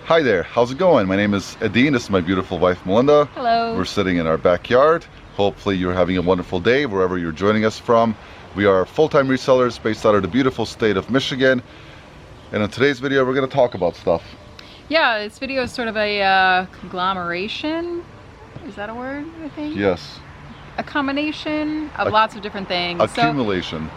Hi there, how's it going? My name is Adine, this is my beautiful wife Melinda. Hello. We're sitting in our backyard. Hopefully you're having a wonderful day wherever you're joining us from. We are full-time resellers based out of the beautiful state of Michigan. And in today's video we're going to talk about stuff. Yeah, this video is sort of a conglomeration. Is that a word, I think? Yes. A combination of lots of different things. Accumulation.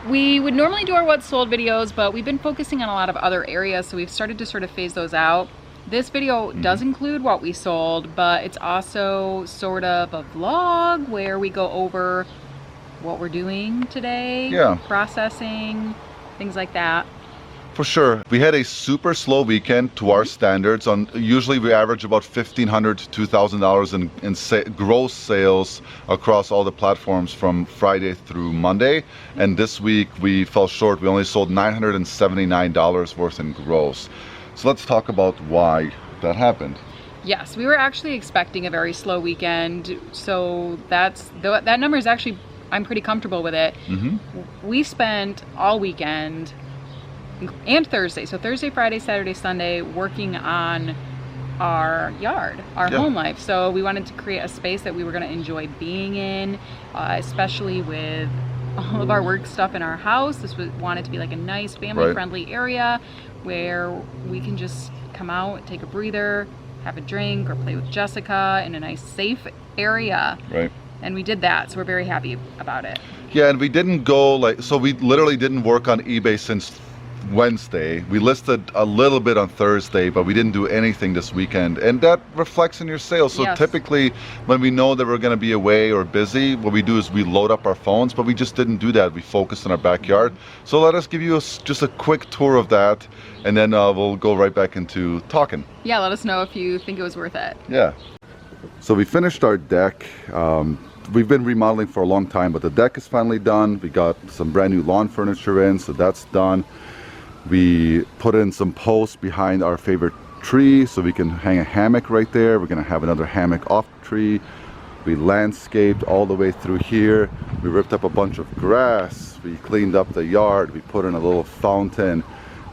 We would normally do our what's sold videos, but we've been focusing on a lot of other areas, so we've started to sort of phase those out. This video does include what we sold, but it's also sort of a vlog where we go over what we're doing today, processing, things like that. For sure. We had a super slow weekend to our standards. Usually we average about $1,500 to $2,000 in gross sales across all the platforms from Friday through Monday. And this week we fell short. We only sold $979 worth in gross. So let's talk about why that happened. Yes, we were actually expecting a very slow weekend. So that number is actually, I'm pretty comfortable with it. We spent all weekend and Thursday, so Thursday, Friday, Saturday, Sunday, working on our yard, our home life. So we wanted to create a space that we were going to enjoy being in, especially with all of our work stuff in our house. Wanted to be like a nice family-friendly area where we can just come out, take a breather, have a drink, or play with Jessica in a nice, safe area. Right. And we did that, so we're very happy about it. Yeah, and we didn't go so we literally didn't work on eBay since Wednesday. We listed a little bit on Thursday, but we didn't do anything this weekend, and that reflects in your sales. So typically when we know that we're going to be away or busy, what we do is we load up our phones, but we just didn't do that. We focused on our backyard. So let us give you just a quick tour of that, and then we'll go right back into talking. Yeah, let us know if you think it was worth it. Yeah. So we finished our deck. We've been remodeling for a long time, but the deck is finally done. We got some brand new lawn furniture in, so that's done. We put in some posts behind our favorite tree so we can hang a hammock right there. We're gonna have another hammock off the tree. We landscaped all the way through here. We ripped up a bunch of grass. We cleaned up the yard. We put in a little fountain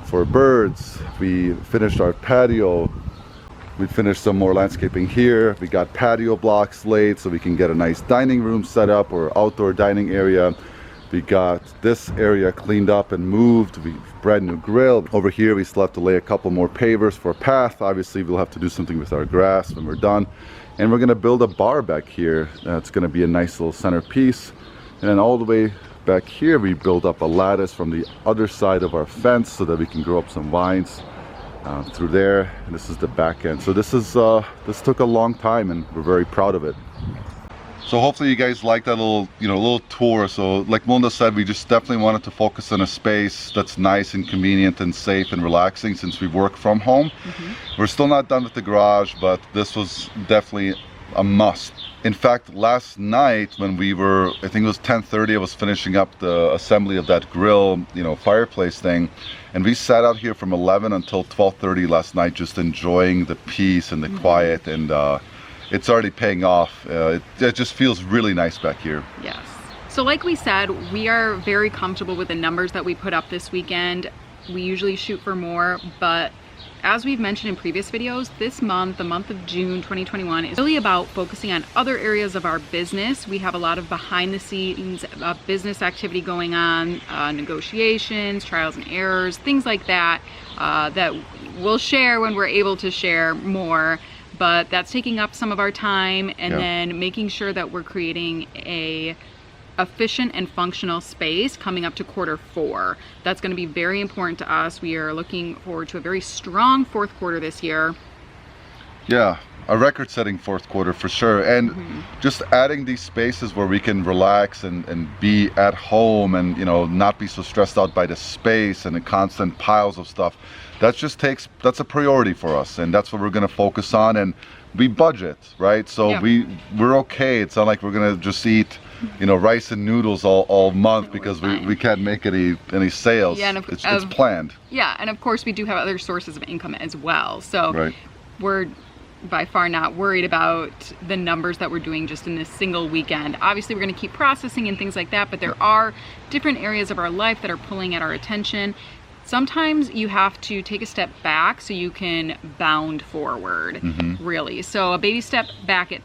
for birds. We finished our patio. We finished some more landscaping here. We got patio blocks laid so we can get a nice dining room set up or outdoor dining area. We got this area cleaned up and moved. We brand new grill. Over here we still have to lay a couple more pavers for a path. Obviously we'll have to do something with our grass when we're done. And we're gonna build a bar back here. It's gonna be a nice little centerpiece. And then all the way back here we build up a lattice from the other side of our fence so that we can grow up some vines through there. And this is the back end. So this took a long time and we're very proud of it. So hopefully you guys like that little tour. So like Melinda said, we just definitely wanted to focus on a space that's nice and convenient and safe and relaxing since we work from home. We're still not done with the garage, but this was definitely a must. In fact, last night when we were, I think it was 10:30, I was finishing up the assembly of that grill, fireplace thing. And we sat out here from 11 until 12:30 last night, just enjoying the peace and the quiet, and it's already paying off. It just feels really nice back here. Yes. So like we said, we are very comfortable with the numbers that we put up this weekend. We usually shoot for more, but as we've mentioned in previous videos, this month, the month of June 2021, is really about focusing on other areas of our business. We have a lot of behind the scenes business activity going on, negotiations, trials and errors, things like that, that we'll share when we're able to share more. But that's taking up some of our time, and then making sure that we're creating a efficient and functional space coming up to Q4. That's going to be very important to us. We are looking forward to a very strong fourth quarter this year. Yeah, a record-setting fourth quarter for sure. And just adding these spaces where we can relax and be at home and not be so stressed out by the space and the constant piles of stuff. That's a priority for us, and that's what we're going to focus on. And we budget, right? So we're okay. It's not like we're going to just eat rice and noodles all month because we can't make any sales. Yeah, it's planned. Yeah, and of course we do have other sources of income as well. So we're by far not worried about the numbers that we're doing just in this single weekend. Obviously, we're going to keep processing and things like that, but there are different areas of our life that are pulling at our attention. Sometimes you have to take a step back so you can bound forward, really. So a baby step back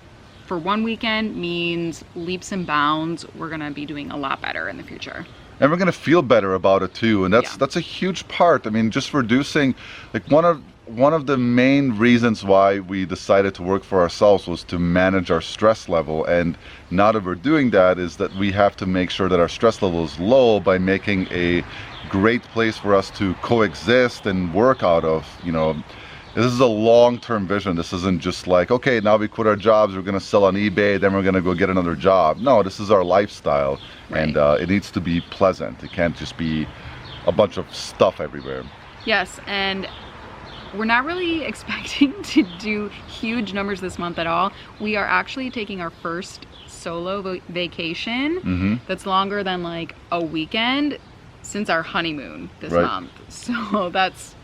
for one weekend means leaps and bounds. We're going to be doing a lot better in the future. And we're going to feel better about it too, and that's a huge part. I mean, just reducing, like one of the main reasons why we decided to work for ourselves was to manage our stress level. And now that we're doing that, is that we have to make sure that our stress level is low by making a great place for us to coexist and work out of. You know, this is a long-term vision. This isn't just like, okay, now we quit our jobs, we're going to sell on eBay, then we're going to go get another job. No, this is our lifestyle. Right. And it needs to be pleasant. It can't just be a bunch of stuff everywhere. Yes, and we're not really expecting to do huge numbers this month at all. We are actually taking our first solo vacation that's longer than like a weekend since our honeymoon this month. So that's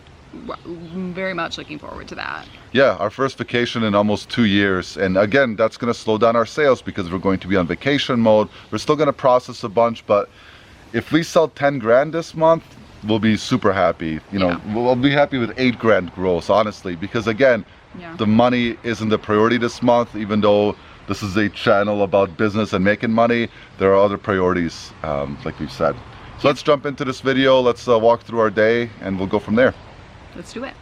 very much looking forward to that. Yeah, our first vacation in almost 2 years. And again, that's going to slow down our sales because we're going to be on vacation mode. We're still going to process a bunch, but if we sell 10 grand this month, we'll be super happy. You know, we'll be happy with 8 grand gross, honestly, because again, the money isn't the priority this month. Even though this is a channel about business and making money, there are other priorities, like we've said. So let's jump into this video. Let's walk through our day and we'll go from there. Let's do it.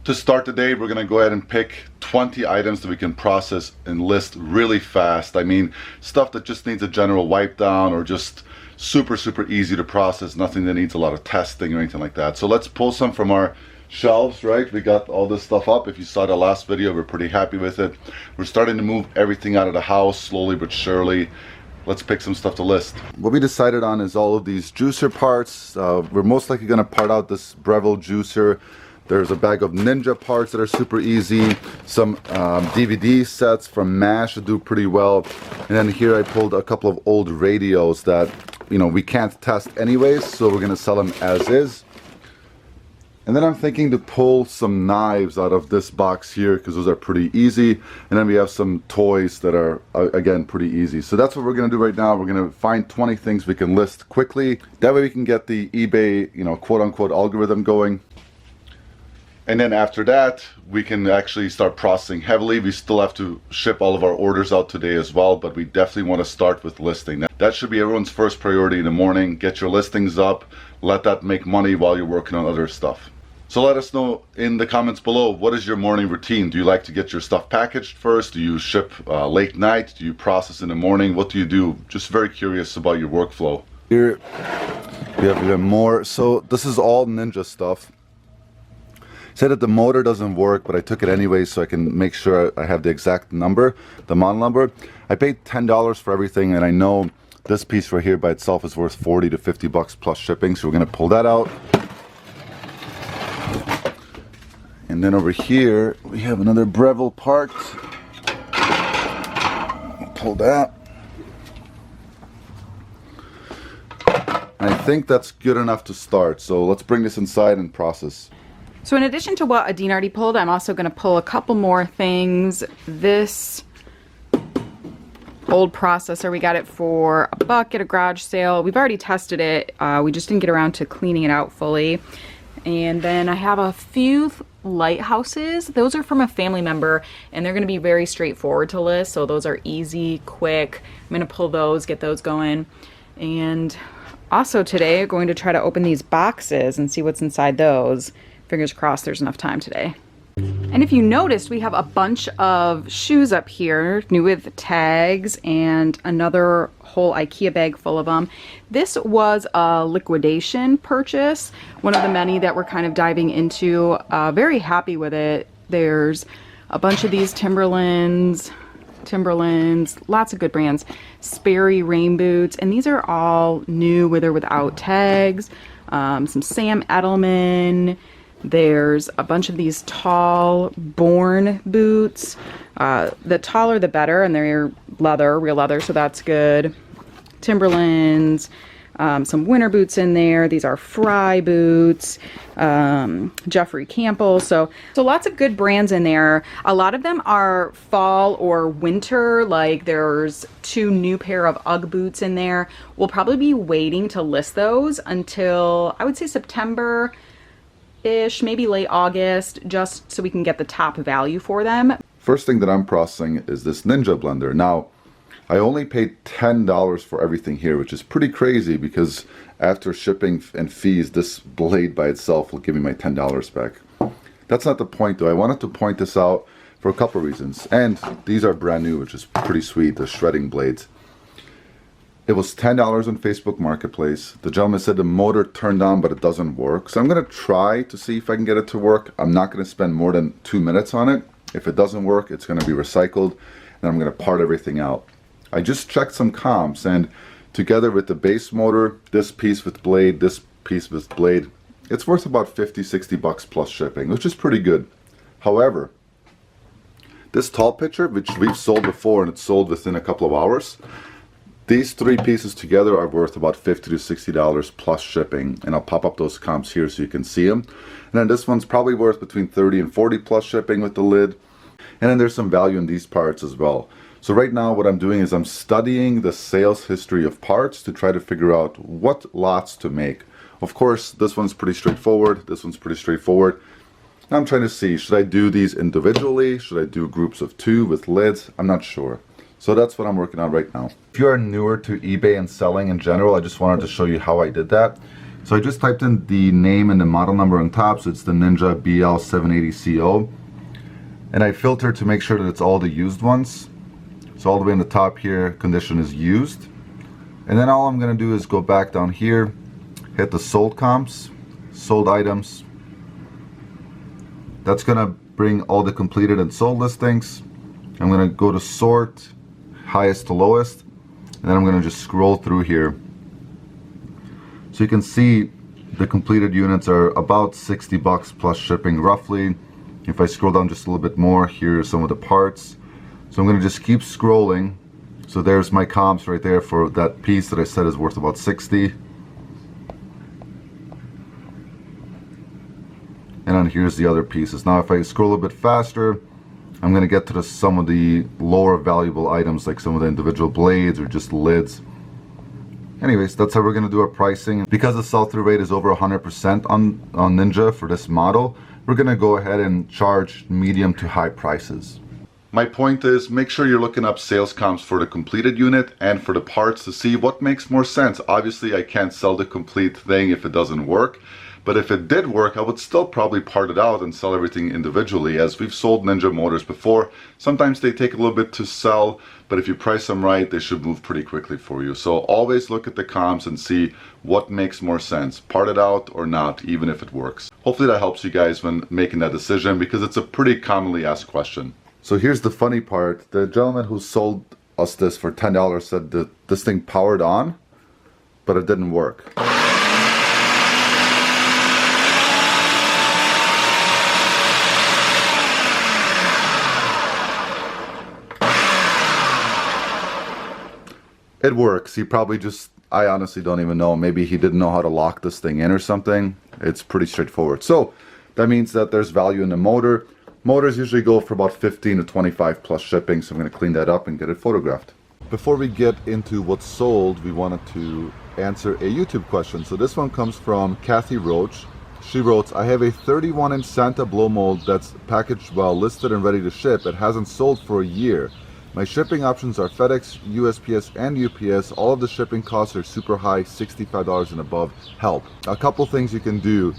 To start the day, we're going to go ahead and pick 20 items that we can process and list really fast. I mean, stuff that just needs a general wipe down or just super easy to process, nothing that needs a lot of testing or anything like that. So let's pull some from our shelves, right? We got all this stuff up. If you saw the last video, we're pretty happy with it. We're starting to move everything out of the house slowly but surely. Let's pick some stuff to list. What we decided on is all of these juicer parts. We're most likely going to part out this Breville juicer. There's a bag of Ninja parts that are super easy. Some DVD sets from MASH that do pretty well. And then here I pulled a couple of old radios that, you know, we can't test anyways, so we're going to sell them as is. And then I'm thinking to pull some knives out of this box here because those are pretty easy. And then we have some toys that are, again, pretty easy. So that's what we're going to do right now. We're going to find 20 things we can list quickly. That way we can get the eBay, you know, quote-unquote algorithm going. And then after that, we can actually start processing heavily. We still have to ship all of our orders out today as well, but we definitely want to start with listing. That should be everyone's first priority in the morning. Get your listings up. Let that make money while you're working on other stuff. So let us know in the comments below, what is your morning routine? Do you like to get your stuff packaged first? Do you ship late night? Do you process in the morning? What do you do? Just very curious about your workflow. Here we have even more. So this is all Ninja stuff. Said that the motor doesn't work, but I took it anyway so I can make sure I have the exact number, the model number. I paid $10 for everything, and I know this piece right here by itself is worth 40 to 50 bucks plus shipping, so we're going to pull that out. And then over here we have another Breville part. Pull that. And I think that's good enough to start, so let's bring this inside and process. So in addition to what Adine already pulled, I'm also going to pull a couple more things. This old processor, we got it for $1 at a garage sale. We've already tested it. We just didn't get around to cleaning it out fully. And then I have a few lighthouses. Those are from a family member, and they're going to be very straightforward to list. So those are easy, quick. I'm going to pull those, get those going. And also today, I'm going to try to open these boxes and see what's inside those. Fingers crossed there's enough time today. And if you noticed, we have a bunch of shoes up here, new with tags, and another whole IKEA bag full of them. This was a liquidation purchase, one of the many that we're kind of diving into. Very happy with it. There's a bunch of these Timberlands, lots of good brands. Sperry rain boots, and these are all new with or without tags. Some Sam Edelman. There's a bunch of these tall Born boots. The taller the better, and they're leather, real leather, so that's good. Timberlands, some winter boots in there. These are Fry boots, Jeffrey Campbell. So lots of good brands in there. A lot of them are fall or winter. Like there's 2 new pair of UGG boots in there. We'll probably be waiting to list those until I would say September-ish, maybe late August, just so we can get the top value for them. First thing that I'm processing is this Ninja blender. Now, I only paid $10 for everything here, which is pretty crazy because after shipping and fees, this blade by itself will give me my $10 back. That's not the point though. I wanted to point this out for a couple reasons. And these are brand new, which is pretty sweet, the shredding blades. It was $10 on Facebook Marketplace. The gentleman said the motor turned on, but it doesn't work. So I'm gonna try to see if I can get it to work. I'm not gonna spend more than 2 minutes on it. If it doesn't work, it's gonna be recycled, and I'm gonna part everything out. I just checked some comps, and together with the base motor, this piece with blade, this piece with blade, it's worth about 50-60 bucks plus shipping, which is pretty good. However, this tall pitcher, which we've sold before and it's sold within a couple of hours, these 3 pieces together are worth about $50 to $60 plus shipping, and I'll pop up those comps here so you can see them. And then this one's probably worth between 30 and 40 plus shipping with the lid. And then there's some value in these parts as well. So right now what I'm doing is I'm studying the sales history of parts to try to figure out what lots to make. Of course, this one's pretty straightforward. This one's pretty straightforward. Now I'm trying to see, should I do these individually? Should I do groups of 2 with lids? I'm not sure. So that's what I'm working on right now. If you are newer to eBay and selling in general, I just wanted to show you how I did that. So I just typed in the name and the model number on top. So it's the Ninja BL780CO. And I filtered to make sure that it's all the used ones. So all the way in the top here, condition is used. And then all I'm gonna do is go back down here, hit the sold comps, sold items. That's gonna bring all the completed and sold listings. I'm gonna go to sort, highest to lowest, and then I'm gonna just scroll through here. So you can see the completed units are about 60 bucks plus shipping roughly. If I scroll down just a little bit more, here are some of the parts. So I'm going to just keep scrolling. So there's my comps right there for that piece that I said is worth about 60. And then here's the other pieces. Now if I scroll a bit faster, I'm going to get to some of the lower valuable items, like some of the individual blades or just lids. Anyways, that's how we're going to do our pricing. Because the sell-through rate is over 100% on Ninja for this model, we're going to go ahead and charge medium to high prices. My point is, make sure you're looking up sales comps for the completed unit and for the parts to see what makes more sense. Obviously, I can't sell the complete thing if it doesn't work. But if it did work, I would still probably part it out and sell everything individually. As we've sold Ninja motors before, sometimes they take a little bit to sell, but if you price them right, they should move pretty quickly for you. So always look at the comps and see what makes more sense. Part it out or not, even if it works. Hopefully that helps you guys when making that decision, because it's a pretty commonly asked question. So here's the funny part. The gentleman who sold us this for $10 said that this thing powered on, but it didn't work. It works. He probably just, I honestly don't even know. Maybe he didn't know how to lock this thing in or something. It's pretty straightforward. So that means that there's value in the motor. Motors usually go for about 15 to 25 plus shipping, so I'm going to clean that up and get it photographed. Before we get into what's sold, we wanted to answer a YouTube question. So this one comes from Kathy Roach. She wrote, I have a 31-inch Santa blow mold that's packaged well, listed and ready to ship. It hasn't sold for a year. My shipping options are FedEx, USPS, and UPS. All of the shipping costs are super high, $65 and above. Help. A couple things you can do.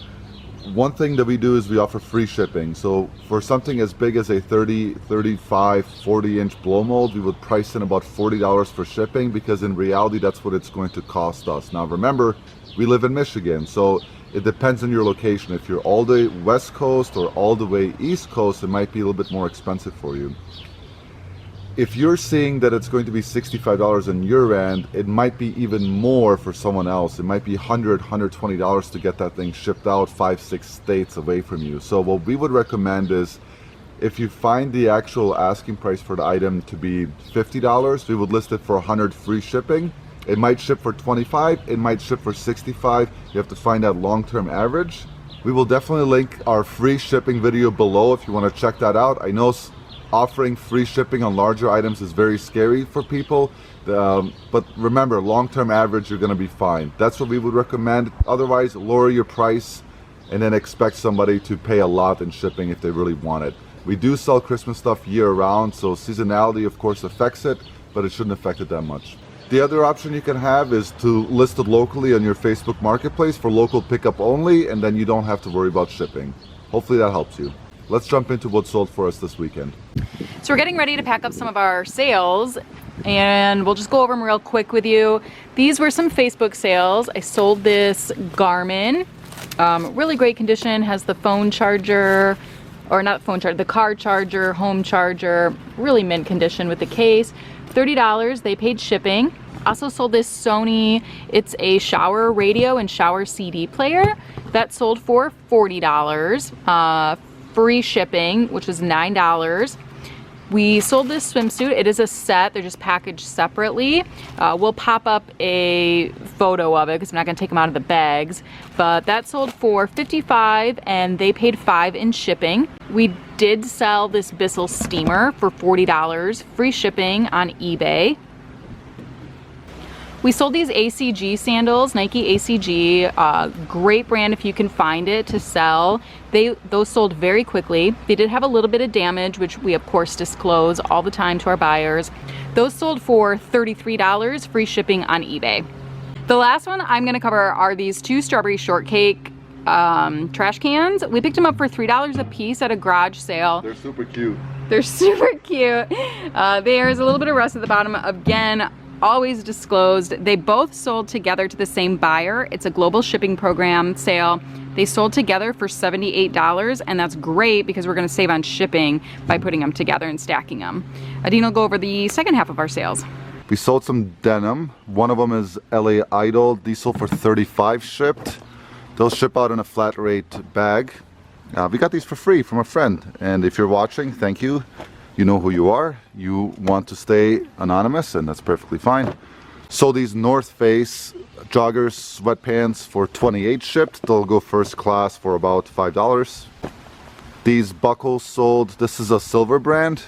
One thing that we do is we offer free shipping. So for something as big as a 30, 35, 40-inch blow mold, we would price in about $40 for shipping, because in reality, that's what it's going to cost us. Now remember, we live in Michigan, so it depends on your location. If you're all the way West Coast or all the way East Coast, it might be a little bit more expensive for you. If you're seeing that it's going to be $65 on your end, it might be even more for someone else. It might be $100, $120 to get that thing shipped out 5-6 states away from you. So what we would recommend is, if you find the actual asking price for the item to be $50, we would list it for $100 free shipping. It might ship for 25, it might ship for 65. You have to find that long-term average. We will definitely link our free shipping video below if you want to check that out. I know offering free shipping on larger items is very scary for people, but remember, long-term average, you're going to be fine. That's what we would recommend. Otherwise, lower your price and then expect somebody to pay a lot in shipping if they really want it. We do sell Christmas stuff year-round, so seasonality of course affects it, but it shouldn't affect it that much. The other option you can have is to list it locally on your Facebook Marketplace for local pickup only, and then you don't have to worry about shipping. Hopefully that helps you. Let's jump into what sold for us this weekend. So we're getting ready to pack up some of our sales, and we'll just go over them real quick with you. These were some Facebook sales. I sold this Garmin, really great condition, has the phone charger, or not phone charger, the car charger, home charger, really mint condition with the case. $30, they paid shipping. Also sold this Sony, it's a shower radio and shower CD player. That sold for $40. Free shipping, which was $9. We sold this swimsuit. It is a set, they're just packaged separately. We'll pop up a photo of it because I'm not gonna take them out of the bags. But that sold for $55 and they paid $5 in shipping. We did sell this Bissell steamer for $40, free shipping on eBay. We sold these ACG sandals, Nike ACG, great brand if you can find it to sell. Those sold very quickly. They did have a little bit of damage, which we of course disclose all the time to our buyers. Those sold for $33, free shipping on eBay. The last one I'm gonna cover are these two strawberry shortcake trash cans. We picked them up for $3 a piece at a garage sale. They're super cute. They're super cute. There's a little bit of rust at the bottom. Again, always disclosed. They both sold together to the same buyer. It's a global shipping program sale. They sold together for $78, and that's great because we're gonna save on shipping by putting them together and stacking them. Adine will go over the second half of our sales. We sold some denim. One of them is LA Idol. These sold for $35 shipped. They'll ship out in a flat rate bag. We got these for free from a friend, and if you're watching, thank you. You know who you are. You want to stay anonymous, and that's perfectly fine. So these North Face joggers, sweatpants for $28 shipped. They'll go first class for about $5. These buckles sold. This is a silver brand.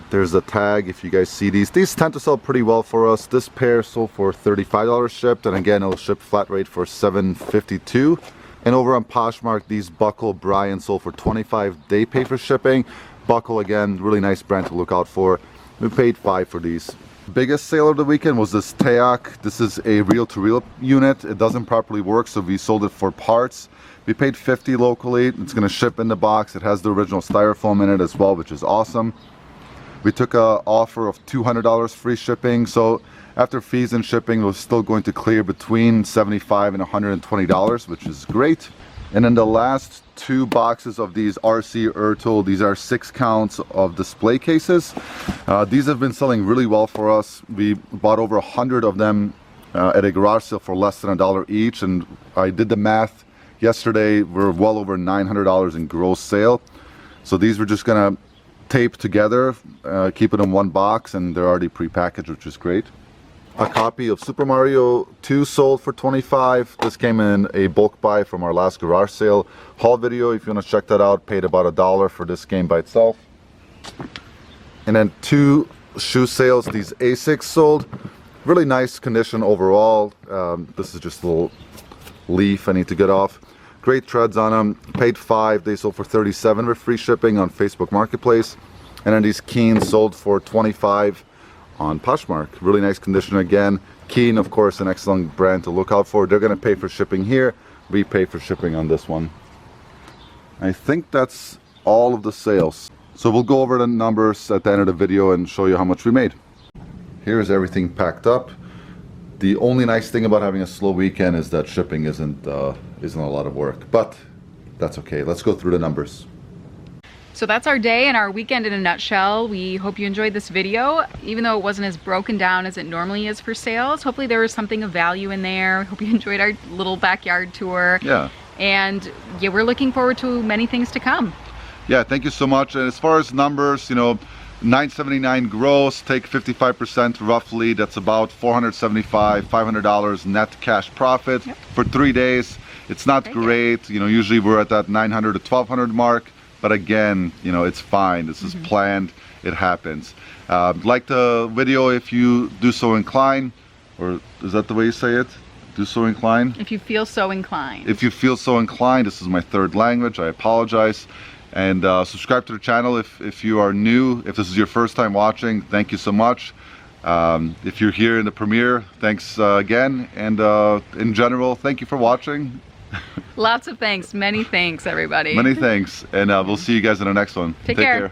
There's a tag if you guys see these. These tend to sell pretty well for us. This pair sold for $35 shipped, and again, it'll ship flat rate for $7.52. And over on Poshmark, these buckle Brian sold for $25. They pay for shipping. Buckle, again, really nice brand to look out for. We paid $5 for these. Biggest sale of the weekend was this Teak. This is a reel-to-reel unit. It doesn't properly work, so we sold it for parts. We paid $50 locally. It's gonna ship in the box. It has the original styrofoam in it as well, which is awesome. We took an offer of $200 free shipping, so after fees and shipping, we're still going to clear between $75 and $120, which is great. And then the last two boxes of these RC Ertl, these are 6 counts of display cases. These have been selling really well for us. We bought over 100 of them at a garage sale for less than $1 each, and I did the math yesterday. We're well over $900 in gross sale. So these we're just gonna tape together, keep it in one box, and they're already pre-packaged, which is great. A copy of Super Mario 2 sold for $25. This came in a bulk buy from our last garage sale haul video. If you want to check that out, paid about $1 for this game by itself. And then 2 shoe sales. These Asics sold. Really nice condition overall. This is just a little leaf I need to get off. Great treads on them. Paid $5. They sold for $37 with free shipping on Facebook Marketplace. And then these Keens sold for $25 on Poshmark. Really nice condition again. Keen, of course, an excellent brand to look out for. They're going to pay for shipping here. We pay for shipping on this one. I think that's all of the sales. So we'll go over the numbers at the end of the video and show you how much we made. Here's everything packed up. The only nice thing about having a slow weekend is that shipping isn't a lot of work, but that's okay. Let's go through the numbers. So that's our day and our weekend in a nutshell. We hope you enjoyed this video, even though it wasn't as broken down as it normally is for sales. Hopefully there was something of value in there. Hope you enjoyed our little backyard tour. Yeah. And yeah, we're looking forward to many things to come. Yeah, thank you so much. And as far as numbers, you know, $979 gross, take 55% roughly, that's about $475, $500 net cash profit for 3 days. It's not great, you know, usually we're at that 900 to 1200 mark, but again, you know, it's fine. This is planned, it happens. Like the video if you do so inclined, or is that the way you say it? Do so inclined? If you feel so inclined. If you feel so inclined, this is my third language, I apologize. And subscribe to the channel if you are new. If this is your first time watching, thank you so much. If you're here in the premiere, thanks again. And in general, thank you for watching. Lots of thanks. Many thanks, everybody. Many thanks. And we'll see you guys in the next one. Take care. care.